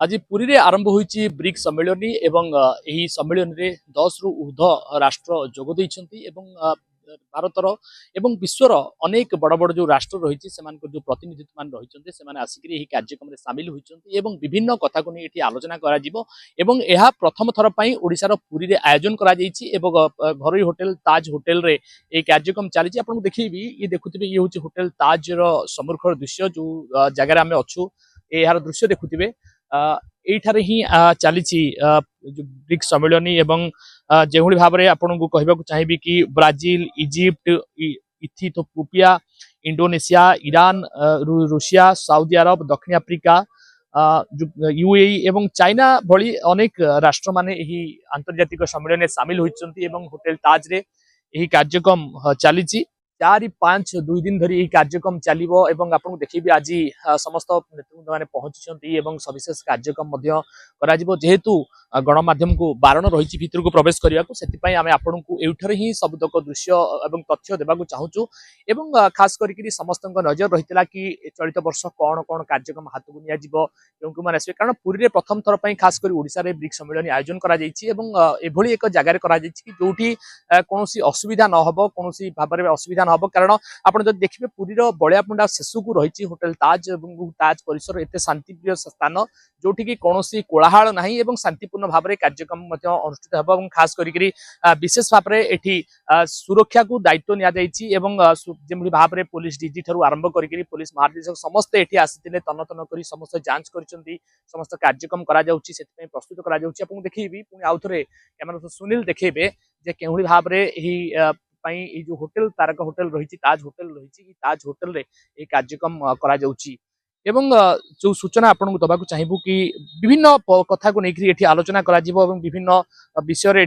आज पुरी रे आरंभ होईची ब्रिक्स सम्मेलनी एवं यही सम्मेलन रे 10 रु ऊर्ध राष्ट्र जोग देइछंती एवं भारतर एवं विश्वर अनेक बड़ बड़ जो राष्ट्र रही से जो प्रतिनिधित्व मान रही से आसिक कार्यक्रम सामिल होती एवं विभिन्न कथा को नहीं आलोचना करा प्रथम थर पर ओडिशार पुरी रे आयोजन करा घरोई होटेल ताज होटेल रे ये कार्यक्रम चली आपको देखी ये देखुए ये हूँ होटेल ताज सम्मुखर दृश्य जो जगार आम अच्छू यार दृश्य देखुए एठारे ही चली ब्रिक्स सम्मेलनी एवं जो भाव में आपको कहवाक चाहिए कि Brazil Egypt Ethiopia Indonesia Iran Russia Saudi Arab दक्षिण आफ्रिका यूएई एवं चाइना भली अनेक राष्ट्र माने यही आंतर्जातिक सम्मेलन में सामिल होती होटेल ताज रे यही कार्यक्रम चली 4-5 दिन धरी कार्यक्रम चलो एवं आपको देखिए आज समस्त नेतृवृंद मैंने पहुंची सविशेष कार्यक्रम जेहेतु गणमाध्यम को बारण रही भितर को प्रवेश करने को आम आपको एठार ही सबुतक दृश्य और तथ्य देवाक चाहूँ एवं खास करके समस्त नजर रही है कि चलित वर्ष कौन कौन कार्यक्रम हाथ को निया आसवे कारण पुरी में प्रथम थर पर खास कर ओडिशा रे ब्रिक्स सम्मेलन आयोजन कर एक जगार जो कौन असुविधा न हो कौन भाव में असुविधा न हो कारण आप देखिए पुरी बलियापुंडा शेषु को रही होटेल ताज और ताज परिसर एत शांतिप्रिय स्थान जोटि की कौन कोलाहल ना शांतिपूर्ण भाव में कार्यक्रम अनुष्ठित हो खास करके विशेष भाव में ये सुरक्षा को दायित्व नि भाव में पुलिस डीजी ठार आरंभ कर पुलिस महानिदेशक समस्ते ये आसी तन तन कर समस्त जांच कर समस्त कार्यक्रम प्रस्तुत कर देखिए पुणी आउ थे कैमरा सुनील देखेबे जे केउली भाव में यही जो होटेल तारका होटेल रही ताज होटेल रही ताज होटेल रे ये कार्यक्रम करा एवं जो सूचना आपको दबाक चाहबू कि विभिन्न कथा को लेकिन ये आलोचना करा विभिन्न विषय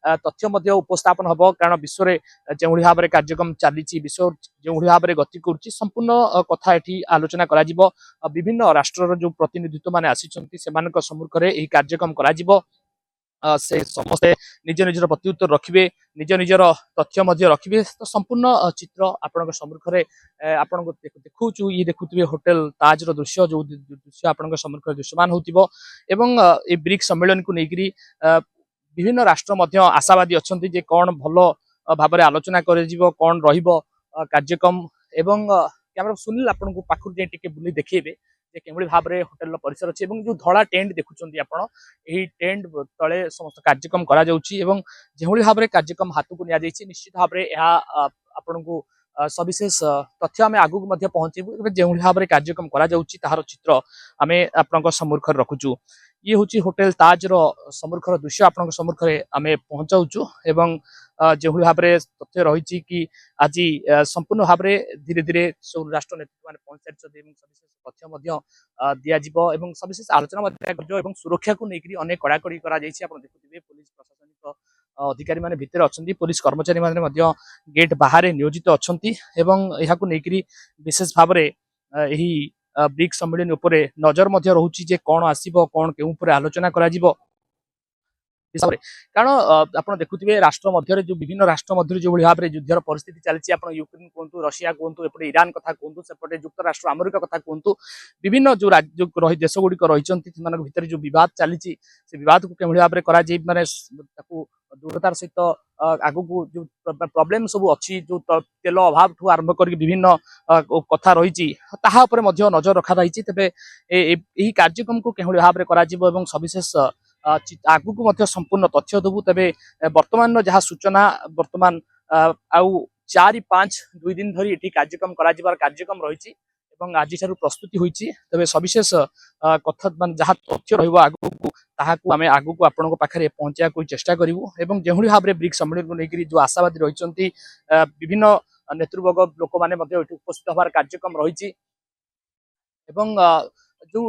तथ्य उपस्थापन हम कारण विश्व में जो भाव में कार्यक्रम चली विश्व जो भाव में गति कर संपूर्ण कथा ये आलोचना करा विभिन्न राष्ट्र जो प्रतिनिधित्व मैंने आसी सम्मुख में यह कार्यक्रम करा से समस्ते निज निजर प्रत्युत्तर रखिए निज निजर तथ्य रखिए तो संपूर्ण चित्र आपण सम्मुख में आप देखु ये देखुए होटेल ताज दृश्य जो दृश्य आपण सम्मुख दृश्यमान हो ब्रिक्स सम्मेलन को लेकर विभिन्न राष्ट्र आशावादी अच्छा जे कौन भल भाव में आलोचना कर कौन कार्यक्रम एवं कैमरा सुनील आपको पाखु जाए बुले देखिए केवल भाव में होटेल परिसर अच्छी जो धड़ा टेंट देखुं आप टेंट तले समस्त कार्यक्रम करा जो भाव में कार्यक्रम हाथ को निश्चित भाव में आपण को सविशेष तथ्य आम आगू पहुंचू जो भाव में कार्यक्रम करा तार चित्र आम आप सम्मुख रखुचु ये हूँ होटेल ताज सम्मुखर दृश्य आप सम्मुख आम पहुंचाऊँ एवं जो भाव में तथ्य रही कि आज संपूर्ण भाव में धीरे धीरे सब राष्ट्र नेतृत्व मैंने पहुंच सारी सविशेष तथ्य दिज्व सविशेष आलोचना सुरक्षा को लेकर अनेक कड़ाकड़ी देखुए पुलिस प्रशासनिक अधिकारी मैंने भितर अच्छा पुलिस कर्मचारी मैंने गेट बाहर नियोजित अच्छा यहाँ लेकर विशेष भाव में यही ब्रिक्स सम्मेलन उपरे नजर रोचे जे कौन आसो कौन के आलोचना करा कारण आप देखुए राष्ट्र मध्य जो विभिन्न राष्ट्र मध्य जो भाव में युद्धर परिस्थिति चलती आप यूक्रेन कहतु रशिया कहतु एपटे ईरान कथा कहतु सेपटे युक्तराष्ट्र अमेरिका कथा कहतु विभिन्न जो राज्य देश गुड़िक रही भीतर जो बद चली से बद को भाव में करा माने दृढ़तार सहित आग को जो प्रॉब्लम सब अच्छी जो तेल अभाव ठू आरंभ कर विभिन्न कथा रही नजर रखा रही तेरे यही कार्यक्रम को केवल भाव में करा सविशेष आगू को संपूर्ण तथ्य देवु तेरे वर्तमान जहाँ सूचना वर्तमान आउ 4-5 दिन धरी ये कार्यक्रम कार्यक्रम रही आज प्रस्तुति होती तेरे सविशेष कथा मान जहाँ तथ्य रगू आम आगू को आपण पाखे पहुंचा चेष्टा करूँ जो भाव में ब्रिक्स सम्मेलन को लेकर जो आशावादी रही विभिन्न नेतृवर्ग लोक मैंने उपस्थित हमार कार्यक्रम रही जो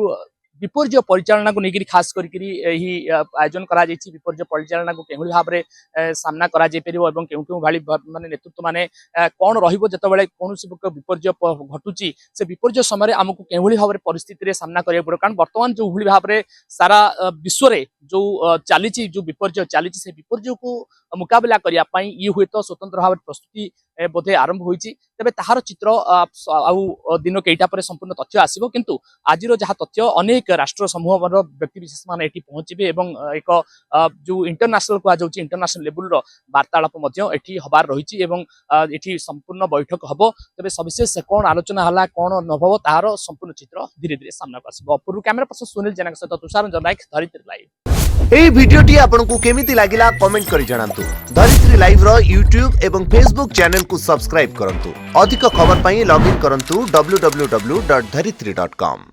विपर्य परिचालना को लेकर खास करके आयोजन करा विपर्य परिचालना को केवल भाव में सामना करा क्यों भाई माने नेतृत्व माने कौन रही कौन विपर्य घटुची से विपर्य समय आमको केवल भाव में परिस्थिति सामना करा पड़े कारण बर्तमान जो भाव में सारा विश्व में जो चली जो विपर्य चली से विपर्य को मुकाबला करने ये हुए तो स्वतंत्र भाव प्रस्तुति बोधे आरंभ होती तेज तार चित्र आउ दिन कईटा पर संपूर्ण तथ्य आसो किंतु आज जहाँ तथ्य अनेक राष्ट्र समूह व्यक्ति विशेष मान पहुंचे एक जो इंटरनेशनल कहुँ इंटरनेशनल लेवल वार्तालाप एटी हबार रही संपूर्ण बैठक हम तेज सविशेष कौन आलोचना है कौन नभव तार संपूर्ण चित्र धीरे धीरे सामना को आसो पूर्व कैमेरा पर्सन सुनील जेना सहित तुषार रंजन नायक धरित्री लाइव। এই ভিডিওটি আপনাଙ୍କୁ কেমিতি লাগিলা কমেন্ট করে জানাନ୍ତୁ। ধরিত্রী লাইভ ର यूट्यूब এবং फेसबुक চ্যানেল কু সবস্ক্রাইব করন্তু। ଅଧିକ ଖବର ପାଇଁ ଲଗଇନ୍ କରନ୍ତୁ www.dharitri.com।